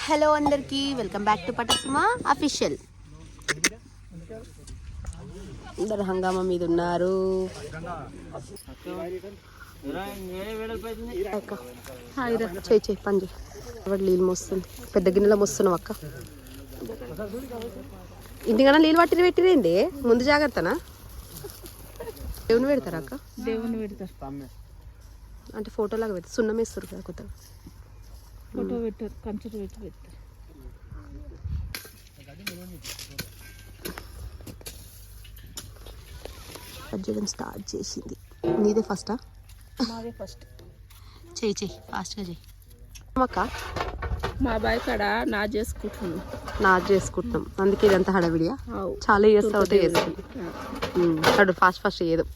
Hello అందరికీ welcome back to పటసుమ official. అందరు హంగామా మీద ఉన్నారు. చేయి పని చేయి. నీళ్ళు మోస్తుంది, పెద్ద గిన్నెలో మోస్తున్నావు అక్క. ఇంటికన్నా నీళ్ళు పెట్టిరేంటి? ముందు జాగ్రత్తనా? దేవుని పెడతారా అక్క? దేవుని పెడతారు అంటే ఫోటోలాగా పెడతారు, సున్నం వేస్తారు కదా కొత్తగా. ఫోటో పెట్టారు, కంచెలు పెడతారు. చేయడం స్టార్ట్ చేసింది. నీదే ఫస్టా? మాదే ఫస్ట్. చెయ్యి ఫాస్ట్గా చెయ్యి అక్క. మా బాయ్ కాడ నా చేసుకుంటున్నాం అందుకే ఇదంతా హడావిడియా. చాలా ఇయర్స్ అవుతాయి చేస్తాం. ఫాస్ట్ ఏదో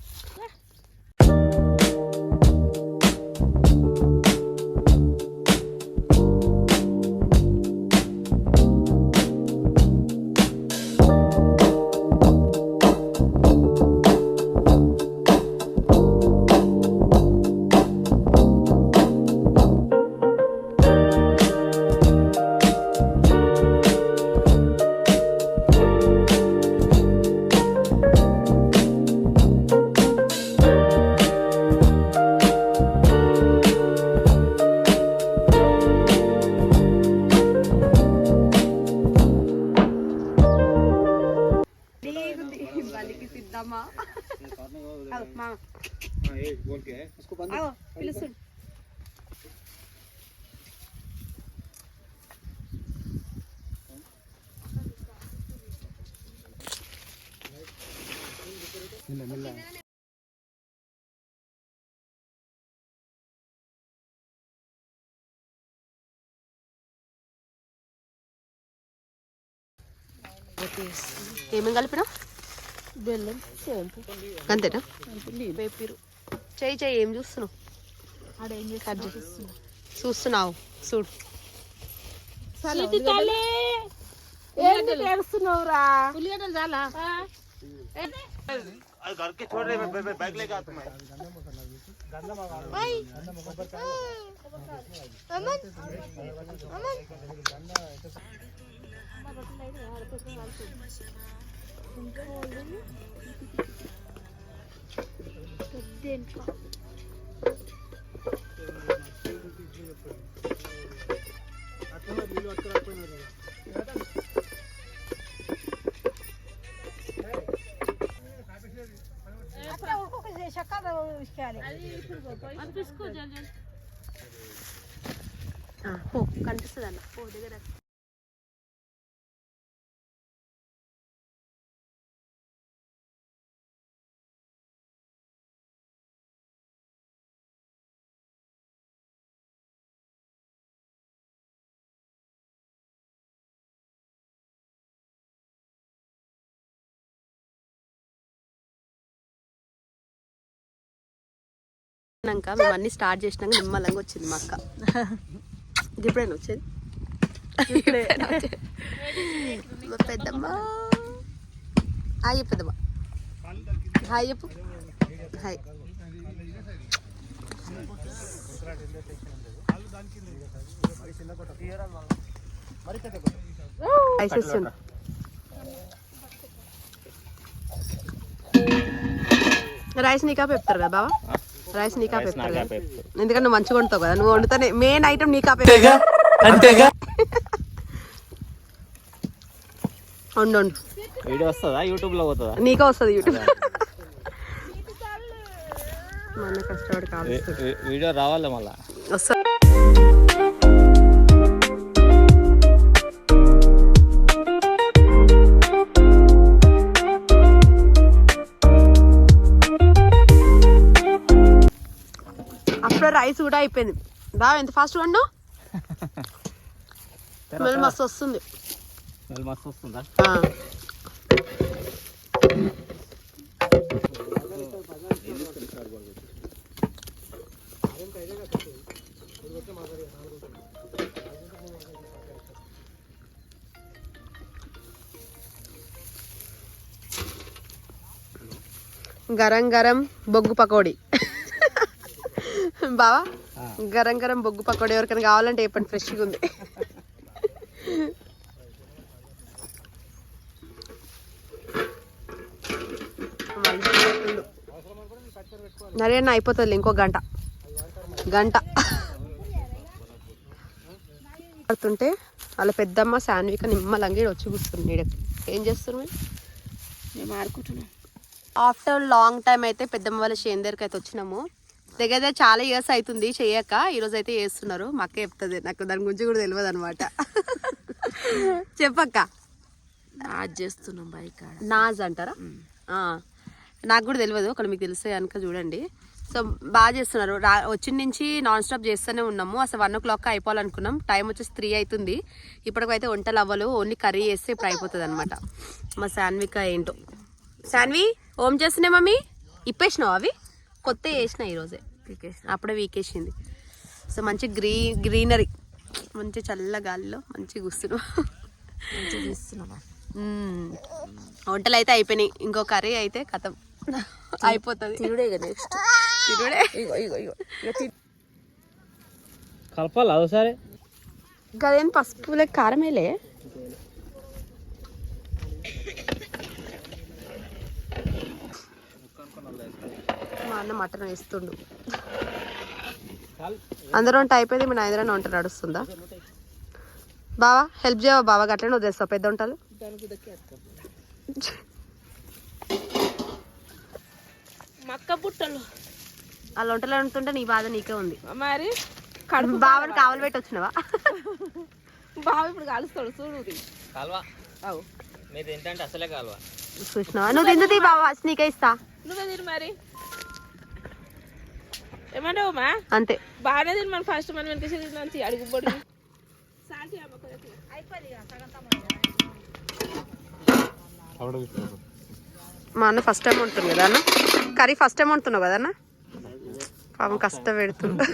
ఏమేమి కలిపినా? బెల్లం, సోంపు, అంతేనా? వేపిరు. చెయ్యి ఏం చూస్తున్నావు? చూస్తున్నావు చూడు. ఏడుస్తున్నావురా? ఉల్లిగడ్డలు చాలా घर के छोड़ रहे मैं बैग लेके आता हूं కనిపిస్తుంది అన్న పో దగ్గర. మేము అన్ని స్టార్ట్ చేసినాక నిమ్మలంగా వచ్చింది మా అక్క. ఎప్పుడైనా వచ్చేది పెద్దమ్మ. హాయ్ పెద్దమ్మ, హాయ్ చెప్పు. హాయ్ రైస్ నీకా పెడతారు కదా బావా? రైస్ నీకా పెడతారు కదా, ఎందుకంటే నువ్వు మంచిగా వండుతావు కదా. నువ్వు వండుతానే మెయిన్ ఐటమ్ నీకా అంతేగా. వండు వీడియో వస్తుందా? యూట్యూబ్ లో పోతుందా? నీకా వస్తుంది యూట్యూబ్. మన కష్టపడి కావాలి, వీడియో రావాలి మళ్ళా వస్తుంది. అప్పుడే రైస్ కూడా అయిపోయింది. బాగా ఎంత ఫాస్ట్ వండు. స్మెల్ మస్తు వస్తుంది. మస్తు వస్తుందా? గరం గరం బొగ్గు పకోడీ బావా. గరం గరం బొగ్గు పకోడీ ఎవరికైనా కావాలంటే చెప్పండి, ఫ్రెష్గా ఉంది. నరేనా అయిపోతుంది ఇంకో గంట పడుతుంటే వాళ్ళ పెద్దమ్మ శాన్విక నిమ్మలంగా వచ్చి కూర్చుంది. ఏం చేస్తారు మేము ఆడుకుంటున్నాం. ఆఫ్టర్ లాంగ్ టైం అయితే పెద్దమ్మ వాళ్ళ చేను దగ్గరికి అయితే వచ్చినాము. దగ్గర చాలా ఇయర్స్ అవుతుంది చేయక, ఈరోజు అయితే చేస్తున్నారు. మా అక్క చెప్తుంది, నాకు దాని గురించి కూడా తెలియదు అనమాట. చెప్పక్క. నాజ్ చేస్తున్నాం బైక్. నాజ్ అంటారా? నాకు కూడా తెలియదు, అక్కడ మీకు తెలిస్తే కనుక చూడండి. సో బాగా చేస్తున్నారు. వచ్చిన నుంచి నాన్ స్టాప్ చేస్తూనే ఉన్నాము. అసలు 1 o'clock అయిపోవాలనుకున్నాం. టైం వచ్చేసి 3 అవుతుంది. ఇప్పటికైతే వంటలు అవ్వలు, ఓన్లీ కర్రీ చేస్తే ఇప్పుడు అయిపోతుంది అనమాట. మా శాన్విక ఏంటో. శాన్వి ఓం చేస్తున్నాయి మమ్మీ. ఇప్పేసినావు అవి కొత్త వేసిన ఈరోజే, అప్పుడే వీకేసింది. సో మంచి గ్రీనరీ, మంచి చల్ల గాలిలో మంచి కూస్తున్నాం. వంటలు అయితే అయిపోయినాయి. ఇంకో కర్రీ అయితే కథం అయిపోతుంది. నెక్స్ట్ కలపాలి అదోసారి. గదేం పసుపులే కారమేలే. మా అన్న మటన్ వేస్తుండు. అందరూ వంట అయిపోయింది, మీ నాయన వంట నడుస్తుందా? బావా హెల్ప్ చేయవా? బావా అట్లనే వదిలేస్తావు పెద్ద వంటలు. మక్క బుట్టలు వాళ్ళ వంటలు వండుతుంటే నీ బాధ నీకే ఉంది. మరి బావని కావలు పెట్టి వచ్చినవా? బావ ఇప్పుడు కలుస్తాడు చూడు. కాలువా మీరు తింటే అసలే కాలువా చూసినావా? నువ్వు తిందుతీ బావా, నీకే ఇస్తా. నువ్వే తిని మరి. ఏమంటావు మా? అంతే బాగానే తిని మనం ఫస్ట్ మనం వెనక నుంచి అడుగుబడి మా అన్న ఫస్ట్ టైం వండుతుంది కదా అన్న. కర్రీ ఫస్ట్ టైం వండుతున్నావు కదా అన్న. పాపం కష్టం పెడుతుంది.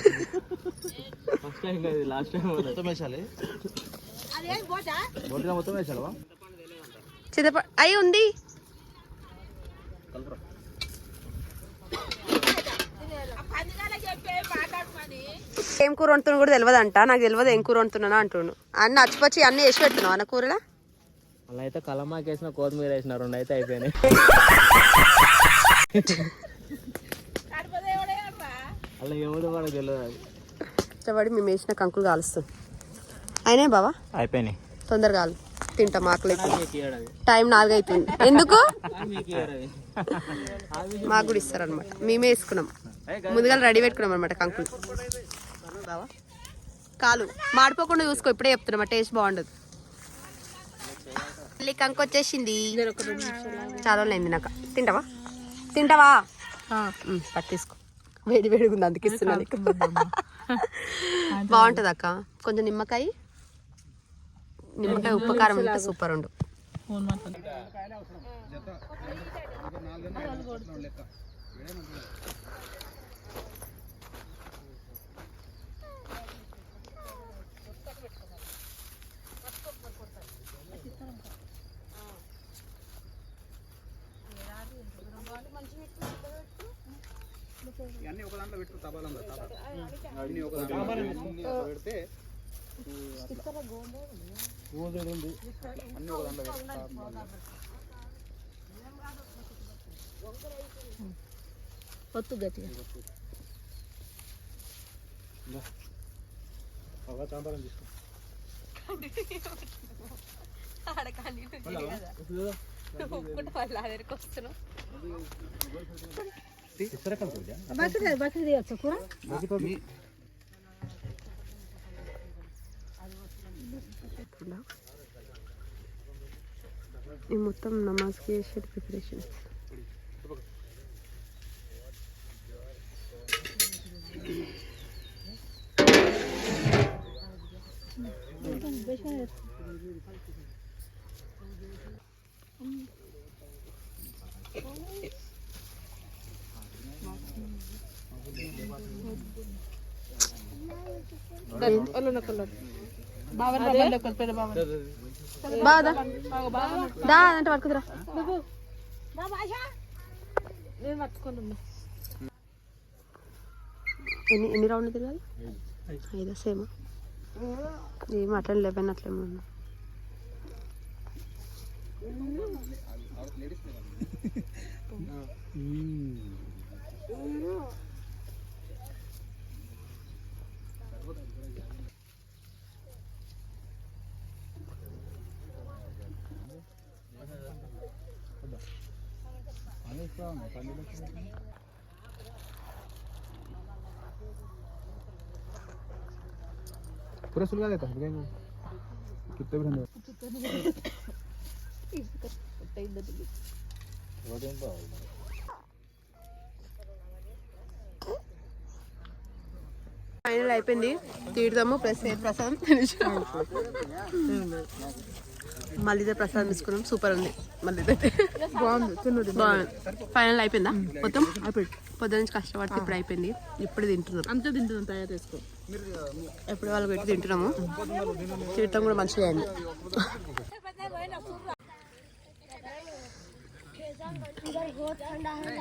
అయి ఉంది. ఏం కూర వండుతున్నా కూడా తెలియదు అంట. నాకు తెలియదు ఏం కూర వండుతున్నా అంటుండు. అన్ని అచ్చిపచ్చి అన్ని వేసి పెడుతున్నావు అన్న కూరలో. అలా అయితే కలమాకి వేసిన, కొత్తిమీర వేసిన, 2 అయితే అయిపోయినాయి. అలా ఎవడు కూడా తెలియదు. ఇష్టపడి మేము వేసిన కంకులు కాలుస్తాం. అయినాయి బావా? అయిపోయినాయి. తొందరగా కాలు, తింటాం. ఆకలి టైం 4 అవుతుంది. ఎందుకు? మాకు కూడా ఇస్తారనమాట. మేమే వేసుకున్నాం, ముందుగా రెడీ పెట్టుకున్నాం అనమాట కంకులు. బావా కాలు మాడిపోకుండా చూసుకో, ఇప్పుడే చెప్తున్నా, టేస్ట్ బాగుండదు. మళ్ళీ కంకు వచ్చేసింది. చాలా అయింది నాకు. తింటావా? పట్టేసుకో, వేడి వేడిగా ఉంది అందుకు ఇస్తున్నా. బాగుంటుంది అక్క. కొంచెం నిమ్మకాయ ఉప్పు కారం ఉంటే సూపర్ ఉండు. ఒత్తు గట్టిగా ఈ మొత్తం నమాజ్కి చేసే ప్రిపరేషన్. అంటే పట్టుకురా. ఎన్ని రౌండ్లు తిరగాలి? 5 సేమ్ ఏం అట్లా 11 అట్లేమో. पूरा सुलगा देता है कितने भी ठंडे ఫైనల్ అయిపోయింది తీర్థము ప్లస్ ప్రసాదం మళ్ళీ ప్రసాదం తీసుకున్నాం సూపర్ ఉంది మళ్ళీ బాగుంది ఫైనల్ అయిపోయిందా మొత్తం పొద్దు నుంచి కష్టపడితే ఇప్పుడు అయిపోయింది ఇప్పుడు తింటున్నాం అంతా తింటున్నాం తయారు చేసుకో ఎప్పుడు వాళ్ళు పెట్టి తింటున్నాము తీర్థం కూడా మంచిగా అయింది इधर बहुत ठंडा है